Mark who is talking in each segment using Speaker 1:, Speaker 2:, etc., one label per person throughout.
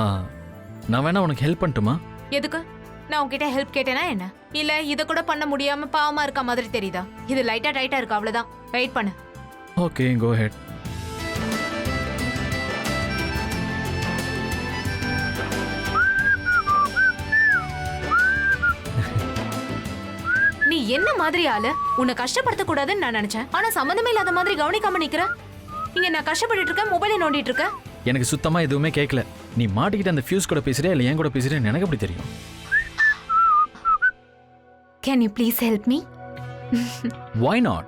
Speaker 1: ஆ, நான் வேணா உனக்கு ஹெல்ப் பண்ணட்டுமா?
Speaker 2: எதுக்கு? நான் உன்கிட்ட ஹெல்ப் கேட்டேனா என்ன? இல்ல இத கூட பண்ண முடியாம பாவமா இருக்க மாதிரி தெரியுதா? இது லைட்டா டைட்டா இருக்கு அவ்வளவுதான். வெயிட் பண்ணு.
Speaker 1: ஓகே, கோ ஹெட்.
Speaker 2: நீ என்ன மாதிரி ஆளு? உன்னை கஷ்டப்படுத்த கூடாதுன்னு நான் நினைச்சேன். ஆனா சம்பந்தமே இல்லாத மாதிரி கவனிக்காம நிக்கிற. இங்க நான் கஷ்டப்பட்டுட்டு இருக்கேன், மொபைலை நோண்டிட்டு இருக்கேன்.
Speaker 1: எனக்கு சுத்தமா எதுவுமே கேட்கல. நீ மாட்டிக்கிட்டு அந்த ஃபியூஸ் கூட பேசுறியா இல்ல என் கூட பேசுறியா எனக்கு எப்படி தெரியும்?
Speaker 2: Can you please help me?
Speaker 1: Why not?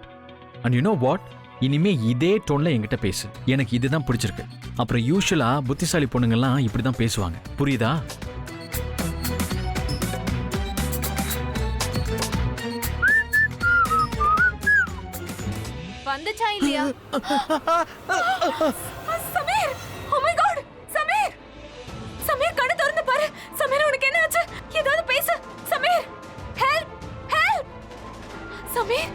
Speaker 1: And you know what? இனிமே இதே டோன்ல என்கிட்ட பேசு. எனக்கு இதுதான் பிடிச்சிருக்கு. அப்புறம் யூஷுவலா புத்திசாலி பொண்ணுங்கெல்லாம் இப்படிதான் பேசுவாங்க. புரியுதா?
Speaker 2: வந்துச்சா இல்லையா? Sameer! Oh my god! Sameer! Sameer கண்ணு திறந்து பாரு. சமீர் உனக்கு என்ன ஆச்சு? ஏதாவது பேசு. சமீர்! Help! Help! சமீர்!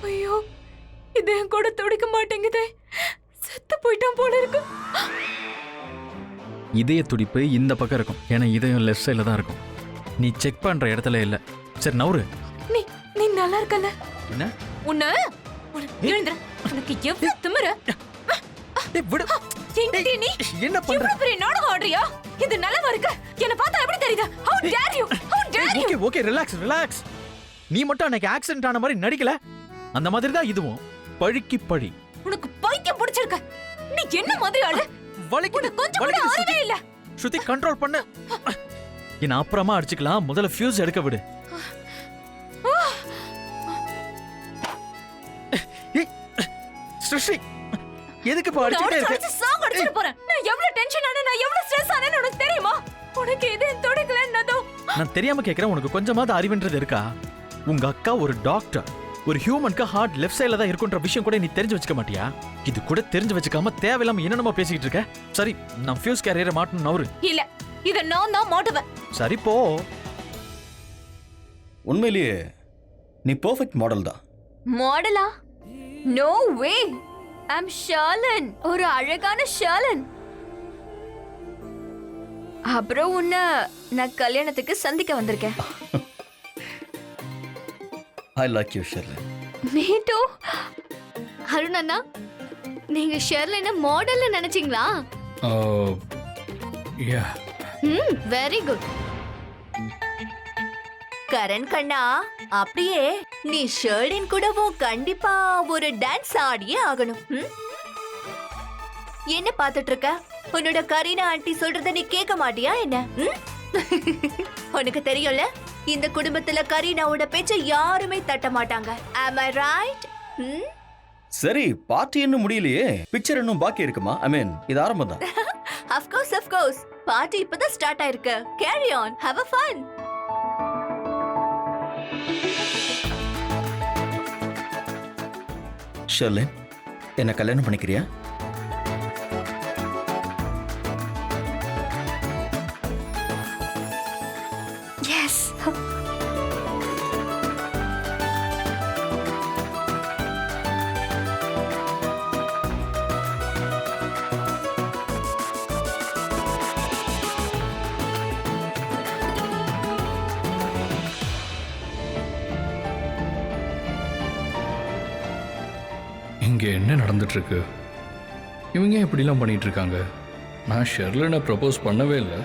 Speaker 2: ஐயோ! இது என் கூட துடிக்க மாட்டேங்குதே. செத்து போயிட்டான் போல இருக்கு.
Speaker 1: இதய துடிப்பு இந்த பக்கம் இருக்கும். ஏன்னா இதயம் லெஃப்ட் சைடுல தான் இருக்கும். நீ செக் பண்ற இடத்துல இல்ல. சரி நவுரு.
Speaker 2: நீ நல்லா இருக்கல?
Speaker 1: என்ன?
Speaker 2: உன்னை எழுந்திர. உனக்கு எவ்வளவு திமிரு?
Speaker 1: டேய் விடு.
Speaker 2: நீ
Speaker 1: என்ன பண்ற?
Speaker 2: இவ்வளவு பெரிய நாடகம் ஆடுறியா? இது நல்லவா இருக்கு? என்ன பார்த்தா எப்படி தெரியுது? How dare you? How dare you?
Speaker 1: Okay okay relax. நீ மட்டும் அன்னைக்கு ஆக்சிடென்ட் ஆன மாதிரி நடிக்கல. அந்த மாதிரி தான் இதுவும். பழிக்கு பழி.
Speaker 2: உனக்கு பைத்தியம் பிடிச்சிருக்க. நீ என்ன மாதிரி ஆளு?
Speaker 1: வலிக்குது.
Speaker 2: கொஞ்சம் கூட அறிவே இல்ல.
Speaker 1: ஸ்ருதி கண்ட்ரோல் பண்ணு. என்ன அப்புறமா அடிச்சுக்கலாம். முதல்ல ஃபியூஸ் எடுக்க விடு. ஸ்ருதி எதுக்கு இப்ப அடிச்சிட்டே இருக்க?
Speaker 2: சாங் அடிச்சிட்டு போறேன். நான் எவ்வளவு டென்ஷன் ஆனே, நான் எவ்வளவு ஸ்ட்ரெஸ் ஆனேன்னு உனக்கு தெரியுமா? உனக்கு எது தொடைக்கலன்னதோ.
Speaker 1: நான் தெரியாம கேக்குறேன். உனக்கு கொஞ்சமாவது அறிவுன்றது இருக்கா? உங்க அக்கா ஒரு டாக்டர். ஒரு ஹியூமனுக்கு ஹார்ட் லெஃப்ட் சைடுல தான் இருக்குன்ற விஷயம் கூட நீ தெரிஞ்சு வச்சுக்க மாட்டியா? இது கூட தெரிஞ்சு வச்சுக்காம தேவையில்லாம என்னென்னமோ பேசிக்கிட்டு இருக்க. சரி, நான் ஃபியூஸ் கேரியரை மாட்டணும் நவுரு.
Speaker 2: இல்ல, இத நான் தான் மாட்டுவேன்.
Speaker 1: சரி போ.
Speaker 3: உண்மையிலேயே நீ பெர்ஃபெக்ட் மாடல் தான்.
Speaker 4: மாடலா? No way. ஐம் ஷர்லன். ஒரு அழகான ஷர்லன். அப்புறம் உன்னை நான் கல்யாணத்துக்கு சந்திக்க வந்திருக்கேன்.
Speaker 3: I like you Sherlin.
Speaker 4: Me too. Arun அண்ணா, நீங்க ஷெர்லினை மாடல்னு நினைச்சீங்களா? Very good.
Speaker 5: கரண் கண்ணா, அப்படியே நீ ஷெர்லின் கூடவும் கண்டிப்பா ஒரு டான்ஸ் ஆடியே ஆகணும். என்ன பாத்துட்டு இருக்க? உன்னோட கரீனா ஆண்டி சொல்றத நீ கேட்க மாட்டியா என்ன? உனக்கு தெரியும்ல, இந்த குடும்பத்துல கரீனாவோட பேச்ச யாருமே தட்ட மாட்டாங்க. Am I right?
Speaker 3: சரி, பார்ட்டி இன்னும் முடியலையே. பிக்சர் இன்னும் பாக்கி இருக்குமா? ஐ மீன், இது ஆரம்பம் தான்.
Speaker 5: Of course. பார்ட்டி இப்பதான் ஸ்டார்ட் ஆயிருக்கு. Carry on. Have a fun.
Speaker 3: Sherlin, என்ன கல்யாணம் பண்ணிக்கிறியா?
Speaker 4: எஸ்.
Speaker 6: இங்கே என்ன நடந்துட்டு இருக்கு? இவங்க இப்படிலாம் பண்ணிட்டு இருக்காங்க. நான் ஷெர்லினை ப்ரப்போஸ் பண்ணவே இல்லை.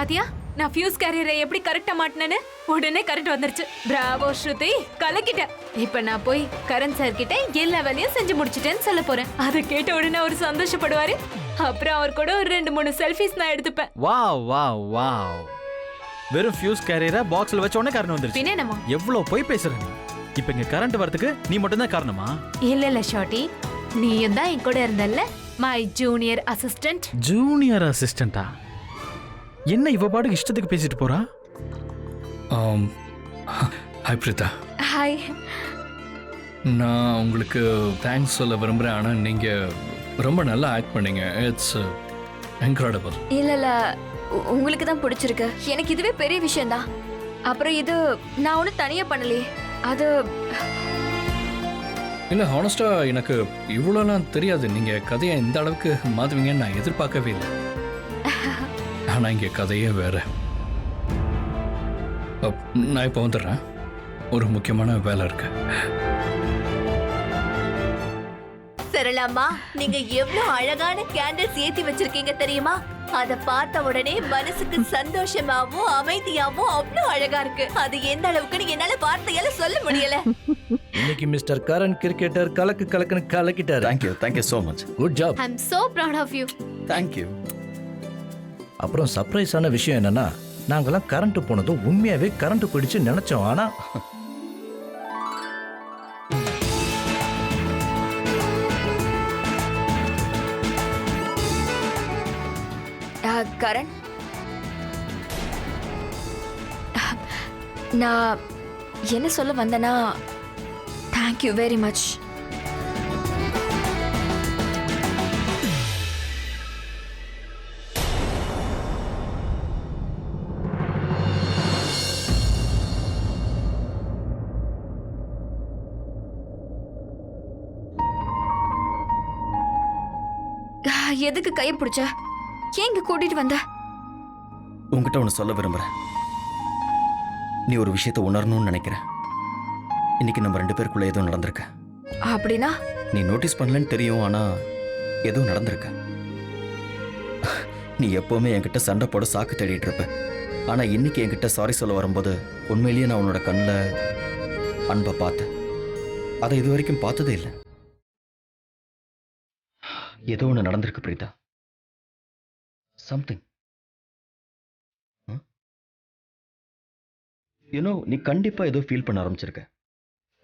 Speaker 2: பாத்தியா நான் ஃபியூஸ் கேரியரை எப்படி கரெக்டா மாட்டினேன்னு உடனே கரெக்ட் வந்துருச்சு. பிராவோ ஸ்ருதி, கலக்கிட்ட. இப்ப நான் போய் கரண் சார் கிட்ட எல்லா வேலையும் செஞ்சு முடிச்சிட்டேன்னு சொல்ல போறேன். அதை கேட்ட உடனே அவர் சந்தோஷப்படுவாரு. அப்புறம் அவர் கூட ஒரு 2-3 செல்ஃபிஸ் நான் எடுத்துப்பேன்.
Speaker 1: Wow wow wow. வெறும் ஃபியூஸ் கேரியரை பாக்ஸ்ல வச்ச உடனே கரண்ட் வந்துருச்சு.
Speaker 2: பின்ன என்னமா?
Speaker 1: எவ்வளவு போய் பேசுற நீ? இப்ப இங்க கரண்ட் வரதுக்கு நீ மட்டும் தான் காரணமா?
Speaker 2: இல்ல ஷார்ட்டி, நீயும் தான் என் கூட இருந்தல்ல, மை ஜூனியர் அசிஸ்டன்ட்.
Speaker 1: ஜூனியர் அசிஸ்டண்டா? என்ன இவ பாட்டுக்கு இஷ்டத்துக்கு பேசிட்டு போறா?
Speaker 6: ஹாய் பிரீதா.
Speaker 2: ஹாய்.
Speaker 6: நான் உங்களுக்கு தேங்க்ஸ் சொல்ல விரும்புகிறேன். ஆனால் நீங்கள் ரொம்ப நல்லா ஆக்ட் பண்ணீங்க. It's incredible.
Speaker 4: இல்ல உங்களுக்கு தான் பிடிச்சிருக்கு. எனக்கு இதுவே பெரிய விஷயம்தான். அப்புறம் இது நான் ஒன்றும் தனியாக பண்ணலையே. அது
Speaker 6: இல்லை, ஹானஸ்டாக எனக்கு இவ்வளோலாம் தெரியாது. நீங்கள் கதையை இந்த அளவுக்கு மாற்றுவீங்கன்னு நான் எதிர்பார்க்கவே இல்லை. ஆனால் இங்கே கதையே வேற. நான் இப்போ வந்துடுறேன், ஒரு முக்கியமான வேலை இருக்கு.
Speaker 5: சரளாம்மா, நீங்க எவ்வளவு அழகான கேண்டில்ஸ் ஏத்தி வச்சிருக்கீங்க தெரியுமா? அத பார்த்த உடனே மனசுக்கு சந்தோஷமாவும் அமைதியாவும் அவ்வளவு அழகா இருக்கு. அது எந்த அளவுக்குன்னு என்னால வார்த்தையால சொல்ல முடியல.
Speaker 7: இன்னைக்கு மிஸ்டர் கரண் கிரிக்கெட்டர் கலக்குன்னு கலக்கிட்டாரு.
Speaker 3: Thank you so much.
Speaker 7: Good job.
Speaker 2: I am so proud of you.
Speaker 3: Thank you.
Speaker 7: அப்புறம் சர்ப்ரைஸான விஷயம் என்னன்னா, நாங்கெல்லாம் கரண்ட் போனதும் உண்மையாவே கரண்ட் போயிடுச்சு நினைச்சோம். ஆனா
Speaker 4: கரண், நான் என்ன சொல்ல வந்தேன்னா, தேங்க்யூ வெரி மச். எதுக்கு கையை பிடிச்ச? ஏன் இங்க கூட்டிட்டு வந்த?
Speaker 3: உங்ககிட்ட ஒன்று சொல்ல விரும்புறேன். நீ ஒரு விஷயத்தை உணரணும்னு நினைக்கிறேன். இன்னைக்கு நம்ம 2 பேருக்குள்ள ஏதோ நடந்திருக்கு.
Speaker 4: அப்படின்னா?
Speaker 3: நீ நோட்டீஸ் பண்ணலன்னு தெரியும், ஆனா ஏதோ நடந்திருக்கு. நீ எப்பவுமே என்கிட்ட சண்டை போட சாக்கு தேடிட்டு இருப்ப. ஆனா இன்னைக்கு என்கிட்ட சாரி சொல்ல வரும்போது உண்மையிலேயே நான் உன்னோட கண்ணில் அன்பை பார்த்தேன். அதை இது வரைக்கும் பார்த்ததே இல்லை. ஏதோ ஒன்று நடந்திருக்கு பிரீதா. சம்திங். நீ கண்டிப்பா ஏதோ ஃபீல் பண்ண ஆரம்பிச்சிருக்க.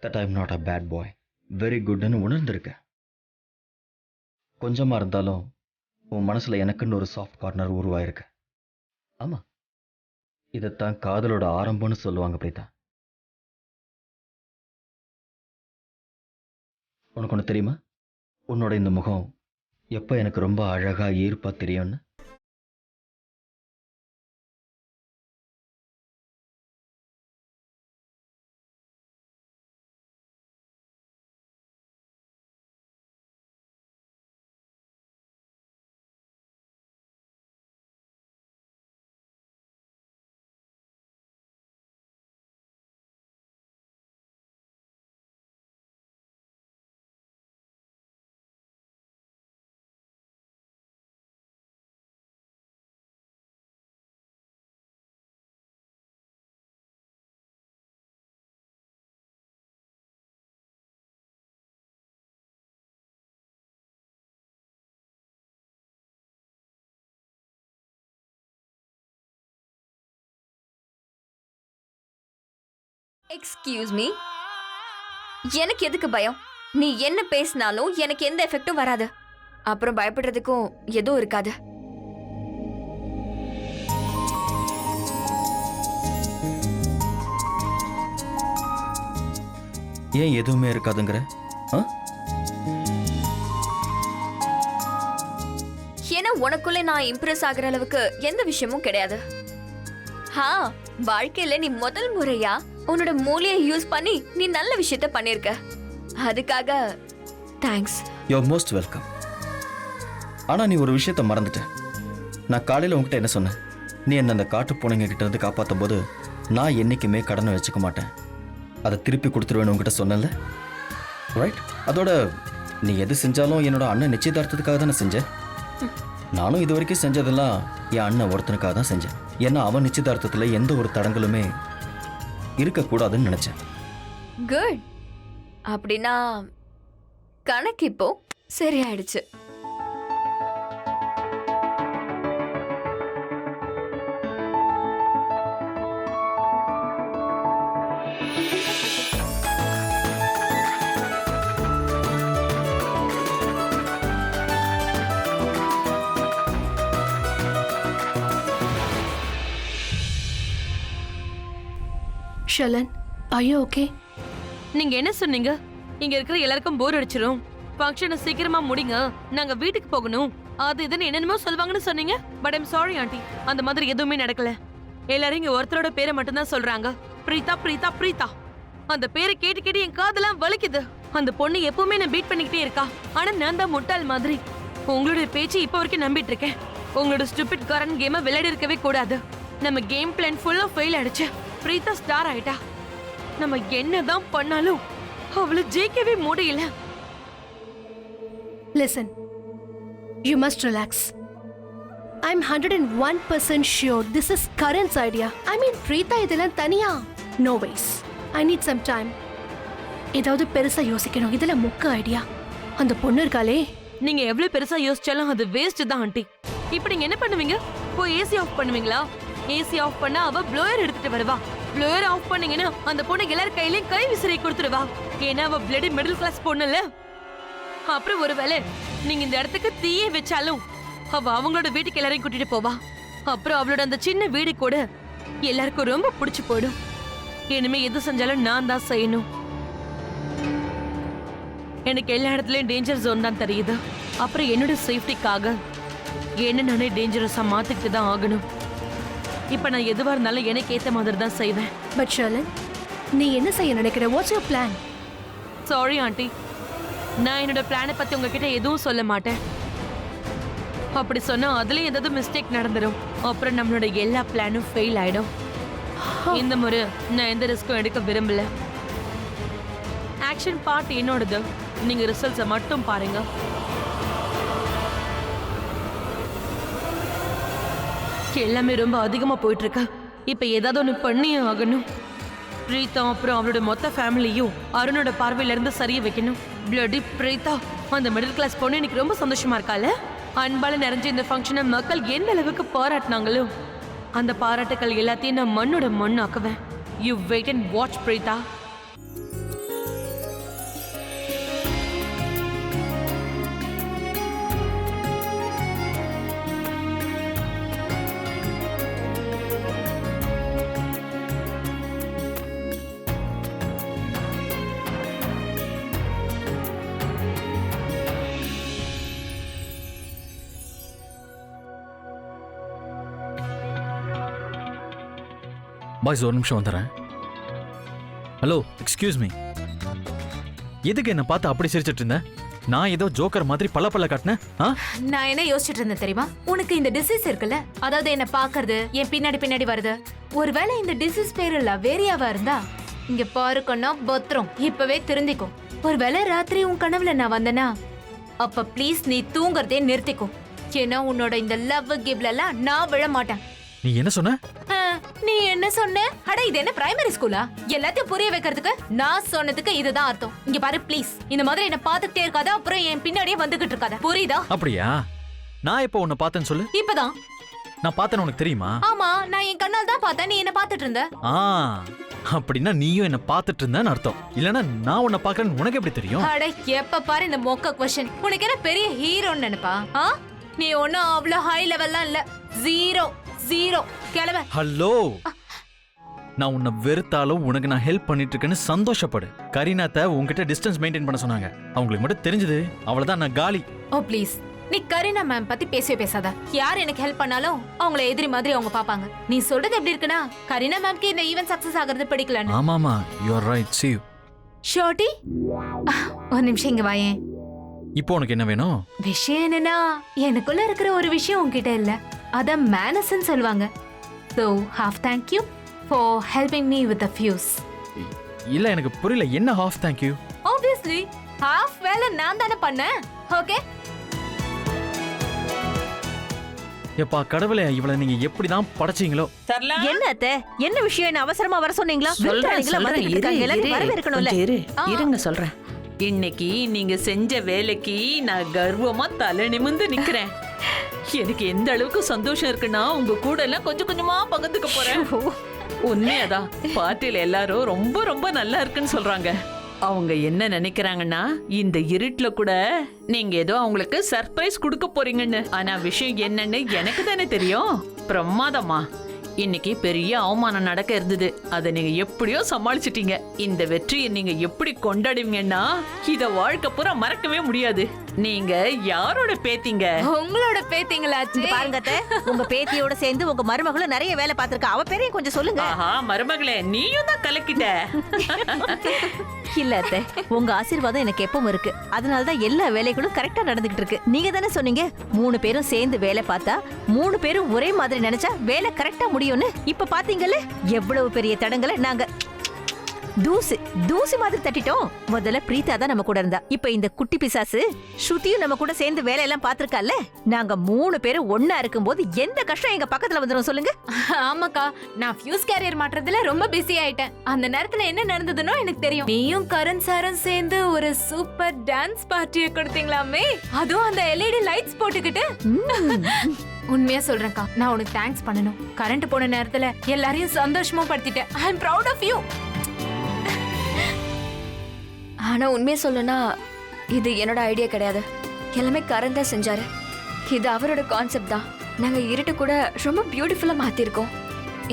Speaker 3: That I am not a bad boy, very குட்னு உணர்ந்திருக்க. கொஞ்சமா இருந்தாலும் உன் மனசுல எனக்குன்னு ஒரு சாஃப்ட் கார்னர் உருவாயிருக்கு. ஆமா, இதைத்தான் காதலோட ஆரம்பம்னு சொல்லுவாங்க பிரீதா. உனக்கு ஒன்று தெரியுமா? உன்னோட இந்த முகம் எப்போ எனக்கு ரொம்ப அழகா ஈர்ப்பா தெரியும்னு.
Speaker 4: எக்ஸ்கியூஸ் மீ, எனக்கு எதுக்கு பயம்? நீ என்ன பேசினாலும் எனக்கு எந்த எஃபெக்டும் வராது. அப்புறம் பயப்படுறதுக்கும் எதுவும் இருக்காது.
Speaker 3: ஏன் எதுவுமே இருக்காதுங்கிற?
Speaker 4: ஏன்னா உனக்குள்ள நான் இம்ப்ரெஸ் ஆகுற அளவுக்கு எந்த விஷயமும் கிடையாது. வாழ்க்கையில நீ முதல் முறையா உன்னோட மூளையை யூஸ் பண்ணி நீ நல்ல விஷயத்த பண்ணிருக்க. அதுக்காக thanks.
Speaker 3: You are most welcome. ஆனா நீ ஒரு விஷயத்த மறந்துட்ட. நான் காலையில உங்ககிட்ட என்ன சொன்னேன்? நீ என்ன அந்த காட்டு பூனைங்க கிட்ட இருந்து காப்பாற்றும் போது நான் என்னைக்குமே கடனை வச்சுக்க மாட்டேன், அதை திருப்பி கொடுத்துருவேன்னு உங்ககிட்ட சொன்னல, ரைட்? அதோட நீ எது செஞ்சாலும் என்னோட அண்ணன் நிச்சயதார்த்தத்துக்காக தானே செஞ்ச. நானும் இது வரைக்கும் செஞ்சதெல்லாம் என் அண்ணன் ஒருத்தனுக்காக தான் செஞ்சேன். ஏன்னா அவன் நிச்சயதார்த்தத்தில் எந்த ஒரு தடங்களுமே இருக்கக்கூடாதுன்னு நினச்சேன்.
Speaker 4: குட். அப்படின்னா கணக்கு இப்போ சரியாயிடுச்சு.
Speaker 2: ஷலன், are you okay?
Speaker 8: நீங்க என்ன சொன்னீங்க? இங்க இருக்கிற எல்லாருக்கும் போர் அடிச்சிரும், ஃபங்க்ஷனை சீக்கிரமா முடிங்க, நாங்க வீட்டுக்கு போகணும், அது இதுன்னு என்னென்னமோ சொல்லுவாங்கன்னு சொன்னீங்க. பட் ஐம் சாரி ஆண்டி, அந்த மாதிரி எதுவுமே நடக்கல. எல்லாரும் இங்க ஒருத்தரோட பேரை மட்டும்தான் சொல்றாங்க, பிரீதா பிரீதா பிரீதா. அந்த பேரை கேட்டு கேட்டு என் காதெல்லாம் வலிக்குது. அந்த பொண்ணு எப்பவுமே நான் பீட் பண்ணிக்கிட்டே இருக்கா, ஆனா நான் தான் முட்டாள் மாதிரி. உங்களுடைய பேச்சு இப்ப வரைக்கும் நம்பிட்டு இருக்கேன். உங்களோட ஸ்டூபிட் கரண்ட் கேமை விளையாடி இருக்கவே கூடாது. நம்ம கேம் பிளான் ஃபுல்லா ஃபெயில் ஆயிடுச்சு. பிரீதா ஸ்டார் ஆயிட்டா. நம்ம என்னதான் பண்ணாலும் அவளை ஜெயிக்கவே முடியல.
Speaker 2: Listen, you must relax. I'm 101% sure this is Karan's idea. I mean, Preetha இதெல்லாம் தனியா? No ways. I need some time. ஏதாவது பெருசா யோசிக்கணும். இதெல்லாம் முக்க ஐடியா. அந்த பொண்ணு இருக்காளே,
Speaker 8: நீங்க எவ்வளவு பெருசா யோசிச்சாலும் அது வேஸ்ட் தான் ஆண்டி. இப்போ நீங்க என்ன பண்ணுவீங்க? போய் ஏசி ஆஃப் பண்ணுவீங்களா? ஏசி ஆஃப் பண்ணா அவ ப்ளோயர் எடுத்துட்டு வருவா. ப்ளோயர் ஆஃப் பண்ணீங்கன்னா அந்த பொண்ணு எல்லார் கையிலயும் கை விசிறி கொடுத்துருவா. ஏன்னா அவ பிளடி மிடில் கிளாஸ் பொண்ணுல. அப்புறம் ஒருவேளை நீங்க இந்த இடத்துக்கு தீயே வச்சாலும் அவ அவங்களோட வீட்டுக்கு எல்லாரையும் கூட்டிட்டு போவா. அப்புறம் அவளோட அந்த சின்ன வீடு கூட எல்லாருக்கும் ரொம்ப பிடிச்சு போயிடும். இனிமே எது செஞ்சாலும் நான் தான் செய்யணும். எனக்கு எல்லா இடத்துலயும் டேஞ்சர் ஜோன் தான் தெரியுது. அப்புறம் என்னோட சேஃப்டிக்காக என்ன நானே டேஞ்சரஸா மாத்திக்கிட்டு தான் ஆகணும். இப்ப நான் எதுவா இருந்தாலும் எனக்கு ஏத்த மாதிரி தான் செய்வேன்.
Speaker 2: பட் ஷலன், நீ என்ன செய்ய நினைக்கிற? What's your plan?
Speaker 8: Sorry aunty, நான் என்னோட பிளானை பத்தி உங்ககிட்ட எதுவும் சொல்ல மாட்டேன். அப்படி சொன்னா அதுலயும் ஏதாவது மிஸ்டேக் நடந்துடும். அப்புறம் நம்மளோட எல்லா பிளானும் ஃபெயில் ஆயிடும். இந்த முறை நான் எந்த ரிஸ்க்கும் எடுக்க விரும்பல. ஆக்ஷன் பார்ட் என்னோடது. நீங்க ரிசல்ட்ஸை மட்டும் பாருங்க. எல்லாமே ரொம்ப அதிகமா போயிட்டு இருக்கா. இப்ப ஏதாவது ஒண்ணு பண்ணியே ஆகணும். பிரீதா அப்புறம் அவளோட மொத்த ஃபேமிலியும் அருணோட பார்வையில இருந்து சரிய வைக்கணும். பிளடி பிரீதா, அந்த மிடில் கிளாஸ் பொண்ணு எனக்கு ரொம்ப சந்தோஷமா இருக்கால. அன்பால நிறைஞ்ச இந்த ஃபங்க்ஷனை மக்கள் எந்த அளவுக்கு பாராட்டினாங்களோ அந்த பாராட்டுக்கள் எல்லாத்தையும் நான் மண்ணோட மண்ணாக்குவேன். You wait and watch Preetha.
Speaker 1: Boys ஒரு நிமிஷம் வந்துடுறேன். Hello, excuse me. எதுக்கு என்ன பார்த்து அப்படி சிரிச்சிட்டு இருந்தேன்? நான் ஏதோ ஜோக்கர் மாதிரி பல்ல காட்டினேன்.
Speaker 2: நான் என்ன யோசிச்சுட்டு இருந்தேன் தெரியுமா? உனக்கு இந்த டிசீஸ் இருக்குல்ல, அதாவது என்ன பாக்குறது, என் பின்னாடி வருது. ஒருவேளை இந்த டிசீஸ் பேரு லவேரியாவா இருந்தா, இங்க பாரு கண்ணா பத்திரம், இப்பவே திருந்திக்கும். ஒருவேளை ராத்திரி உன் கனவுல நான் வந்தனா, அப்ப ப்ளீஸ் நீ தூங்குறதே நிறுத்திக்கும். ஏன்னா உன்னோட இந்த லவ் கிவ்ல எல்லாம் நான் விழ மாட்டேன்.
Speaker 1: நீ என்ன சொன்ன?
Speaker 2: நீ என்ன சொன்ன? அட இது என்ன பிரைமரி ஸ்கூலா? எல்லாத்தையும் புரிய வைக்கிறதுக்கு நான் சொன்னதுக்கு இதுதான் அர்த்தம். இங்க பாரு ப்ளீஸ், இந்த மாதிரி என்ன பாத்துக்கிட்டே இருக்காத, அப்புறம் என் பின்னாடியே வந்துகிட்டு இருக்காத, புரியுதா?
Speaker 1: அப்படியா? நான் எப்போ உன்னை பார்த்தேன்னு சொல்லு.
Speaker 2: இப்பதான்.
Speaker 1: நான் பார்த்தேன்னு உனக்கு தெரியுமா?
Speaker 2: ஆமா, நான் என் கண்ணால் தான் பார்த்தேன். நீ என்ன பாத்துட்டு இருந்த?
Speaker 1: அப்படின்னா நீயும் என்ன பார்த்துட்டு இருந்தேன்னு அர்த்தம். இல்லனா நான் உன்னை பார்க்கறேன்னு உனக்கு எப்படி தெரியும்?
Speaker 2: அட எப்ப பாரு இந்த மொக்க क्वेश्चन. உனக்கு என்ன பெரிய ஹீரோன்னு நினைப்பா? நீ ஒன்னும் அவ்வளவு ஹை லெவல்லாம் இல்ல. ஜீரோ கிளம்ப.
Speaker 1: ஹலோ, நான் உன்னை வெறுத்தாலும் உனக்கு நான் ஹெல்ப் பண்ணிட்டு இருக்கேன்னு சந்தோஷப்படு. கரீனாத்த உன்கிட்ட டிஸ்டன்ஸ் மெயின்டைன் பண்ண சொன்னாங்க. அவங்களுக்கு மட்டும் தெரிஞ்சது அவ்வளவுதான், நான் காலி.
Speaker 2: ஓ ப்ளீஸ், நீ கரீனா மேம் பத்தி பேசவே பேசாத. யார் எனக்கு ஹெல்ப் பண்ணாலும் அவங்கள எதிரி மாதிரி அவங்க பாப்பாங்க. நீ சொல்றது எப்படி இருக்குன்னா, கரீனா மேம்க்கு இந்த ஈவென்ட் சக்சஸ் ஆகிறது பிடிக்கலன்னு.
Speaker 1: ஆமாமா, you are right. see you.
Speaker 2: ஷோட்டி, ஒரு நிமிஷம் இங்க வாயேன்.
Speaker 1: இப்போ உனக்கு என்ன வேணும்?
Speaker 2: விஷயம் என்னன்னா, எனக்குள்ள இருக்கிற ஒரு விஷயம் உன்கிட்ட இல்ல. அத மேனஸ்ன்னு சொல்லுவாங்க. So, half thank you for helping me with the fuse.
Speaker 1: இல்ல, எனக்கு புரியல. என்ன half thank you?
Speaker 2: Obviously, half வேலை நான் தானே பண்ணேன். ஓகே?
Speaker 1: எப்பா கடவுளே, இவளை நீங்க எப்படிதான் படைச்சீங்களோ.
Speaker 9: சரளா,
Speaker 10: என்ன அத்தை, என்ன விஷயம்? என்ன அவசரமா வர சொன்னீங்களா? வரவேற்கணும்ல.
Speaker 9: இருங்க சொல்றேன். இன்னைக்கு நீங்க செஞ்ச வேலைக்கு நான் கர்வமா தலை நிமிர்ந்து நிக்கிறேன். எனக்கு எந்த அளவுக்கு சந்தோஷம் இருக்குன்னா உங்க கூட எல்லாம் கொஞ்சம் கொஞ்சமா பகிர்ந்துக்க போறேன். உண்மையாதான் பார்ட்டியில எல்லாரும் ரொம்ப ரொம்ப நல்லா இருக்குன்னு சொல்றாங்க. அவங்க என்ன நினைக்கிறாங்கன்னா இந்த இருட்டுல கூட நீங்க ஏதோ அவங்களுக்கு சர்ப்ரைஸ் கொடுக்க போறீங்கன்னு. ஆனா விஷயம் என்னன்னு எனக்கு தானே தெரியும். பிரமாதமா இன்னைக்கு பெரிய அவமானம் நடக்க இருந்தது. அதை நீங்க எப்படியோ சமாளிச்சிட்டீங்க. இந்த வெற்றியை நீங்க எப்படி கொண்டாடுவீங்கன்னா இத வாழ்க்கை பூரா மறக்கவே முடியாது. நீங்க யாரோட பேத்திங்க?
Speaker 2: உங்களோட பேத்திங்களாச்சு.
Speaker 10: பாருங்க அத்தை, உங்க பேத்தியோட சேர்ந்து உங்க மருமகளும் நிறைய வேலை பார்த்திருக்கா. அவ பேரையும் கொஞ்சம் சொல்லுங்க.
Speaker 9: ஆஹா மருமகளே, நீயும் தான் கலக்கிட்ட.
Speaker 10: இல்ல அத்தை, உங்க ஆசீர்வாதம் எனக்கு எப்பவும் இருக்கு. அதனாலதான் எல்லா வேலைகளும் கரெக்டா நடந்துகிட்டு இருக்கு. நீங்க தானே சொன்னீங்க 3 பேரும் சேர்ந்து வேலை பார்த்தா 3 பேரும் ஒரே மாதிரி நினைச்சா வேலை கரெக்டா முடியும்னு. இப்ப பாத்தீங்கல்ல எவ்வளவு பெரிய தடங்களை நாங்க தூசி மாதிரி தட்டிட்டோம். முதல்ல பிரீதா தான் நம்ம கூட இருந்தா. இப்ப இந்த குட்டி பிசாசு ஸ்ருதியும் நம்ம கூட சேர்ந்து வேலையெல்லாம் பாத்திருக்கால. நாங்க 3 பேரும் ஒன்னா இருக்கும்போது எந்த கஷ்டம் எங்க பக்கத்துல வந்துரும் சொல்லுங்க.
Speaker 2: ஆமாக்கா, நான் ஃபியூஸ் கேரியர் மாற்றத்துல ரொம்ப பிஸி ஆயிட்டேன். அந்த நேரத்துல என்ன நடந்ததுன்னு எனக்கு தெரியும். நீயும் கரண் சாரும் சேர்ந்து ஒரு சூப்பர் டான்ஸ் பார்ட்டியை கொடுத்தீங்களாமே, அதுவும் அந்த எல்இடி லைட்ஸ் போட்டுக்கிட்டு. உண்மையா சொல்றேன்க்கா, நான் உனக்கு தேங்க்ஸ் பண்ணணும். கரண்ட் போன நேரத்துல எல்லாரையும் சந்தோஷமா படுத்திட்டேன். ஐ அம் ப்ரௌட் ஆஃப் யூ.
Speaker 4: ஆனா உண்மையை சொல்லணும்னா இது என்னோட ஐடியா கிடையாது. எல்லாமே கரண் தான் செஞ்சாரு. இது அவரோட கான்செப்ட் தான். நாங்க இருட்டு கூட ரொம்ப பியூட்டிஃபுல்லா மாத்திருக்கோம்.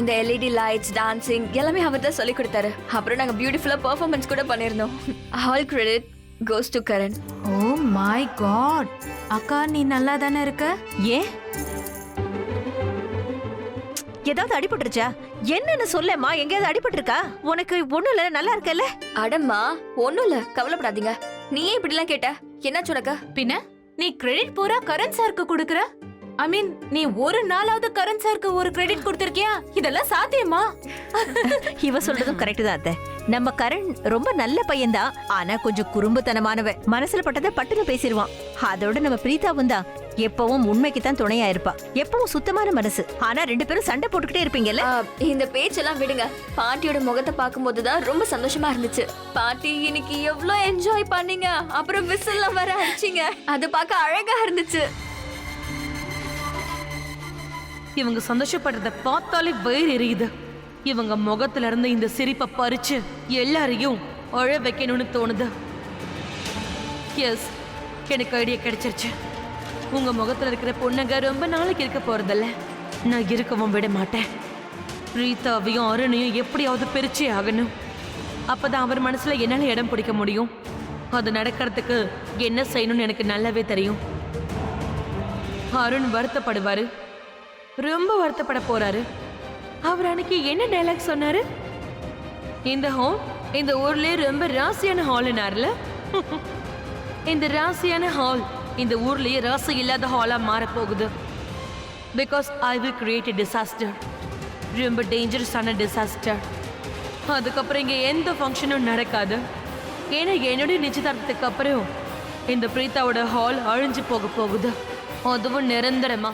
Speaker 4: இந்த எல்இடி லைட்ஸ், டான்சிங் எல்லாமே அவர் தான் சொல்லி கொடுத்தாரு. அப்புறம் நாங்க பியூட்டிஃபுல்லா பெர்ஃபார்மன்ஸ் கூட பண்ணிருந்தோம். All credit goes to Karan.
Speaker 2: Oh my God, அக்கா நீ நல்லா தானே இருக்க?
Speaker 10: ஏன் ஏதாவது அடிபட்டுருச்சா? என்னன்னு சொல்லமா? எங்கேயாவது அடிபட்டிருக்கா? உனக்கு ஒண்ணும் இல்ல, நல்லா இருக்கல?
Speaker 4: அடம்மா ஒண்ணும் இல்ல, கவலைப்படாதீங்க. நீ ஏன் இப்படி எல்லாம் கேட்ட? என்னாச்சு உனக்கு?
Speaker 2: பின்ன நீ கிரெடிட் பூரா கரண் சாருக்கு கொடுக்கற? ஐ மீன், நீ ஒரு நாளாவது கரண் சாருக்கு ஒரு கிரெடிட் கொடுத்திருக்கியா? இதெல்லாம் சாத்தியமா?
Speaker 10: இவ சொல்றதும் கரெக்ட் தான் அத்தை. நம்ம கரண் ரொம்ப நல்ல பையன்தான். ஆனா கொஞ்சம் குறும்புத்தனமானவன். மனசுல பட்டதை பட்டுன்னு பேசிடுவான். அதோட நம்ம பிரீதாவும் தான் எப்பவும் உண்மைக்கு தான் துணையா இருப்பா. எப்பவும் சுத்தமான மனசு. ஆனா 2 பேரும் சண்டை போட்டுக்கிட்டே இருப்பீங்கல்ல.
Speaker 4: இந்த பேச்செல்லாம் விடுங்க. பாட்டியோட முகத்தை பார்க்கும்போது தான் ரொம்ப சந்தோஷமா இருந்துச்சு. பாட்டி இன்னைக்கு எவ்வளவு என்ஜாய் பண்ணீங்க. அப்புறம் விசில்லாம் வர அடிச்சிங்க. அது பார்க்க அழகா இருந்துச்சு.
Speaker 8: இவங்க சந்தோஷப்படுறத பார்த்தாலே வயிறு எரியுது. இவங்க முகத்துல இருந்து இந்த சிரிப்பை பறிச்சு எல்லாரையும் அழ வைக்கணும்னு தோணுது. எஸ், எனக்கு ஐடியா கிடைச்சிருச்சு. உங்க முகத்துல இருக்கிற பொண்ணுங்க ரொம்ப நாளைக்கு இருக்க போறதில்ல. நான் இருக்கவும் விட மாட்டேன். பிரீதாவையும் அருணையும் எப்படியாவது பிரிச்சே ஆகணும். அப்பதான் அவர் மனசுல என்னால இடம் பிடிக்க முடியும். அது நடக்கிறதுக்கு என்ன செய்யணும்னு எனக்கு நல்லாவே தெரியும். அருண் வருத்தப்படுவாரு, ரொம்ப வருத்தப்பட போறாரு. அவர் அன்னைக்கு என்ன டைலாக் சொன்னாரு? இந்த ஹால் இந்த ஊர்லயே ரொம்ப ராசியான ஹால்னார்ல. இந்த ராசியான ஹால் இந்த ஊர்லயே ராசி இல்லாத ஹாலா மாற போகுது. Because I will create a disaster. ரொம்ப டேஞ்சரஸான டிசாஸ்டர். அதுக்கப்புறம் இங்க எந்த ஃபங்க்ஷனும் நடக்காது. ஏன்னா என்னுடைய நிச்சயதார்த்தத்துக்கு அப்புறம் இந்த பிரீதாவோட ஹால் அழிஞ்சு போக போகுது. அதுவும் நிரந்தரமா.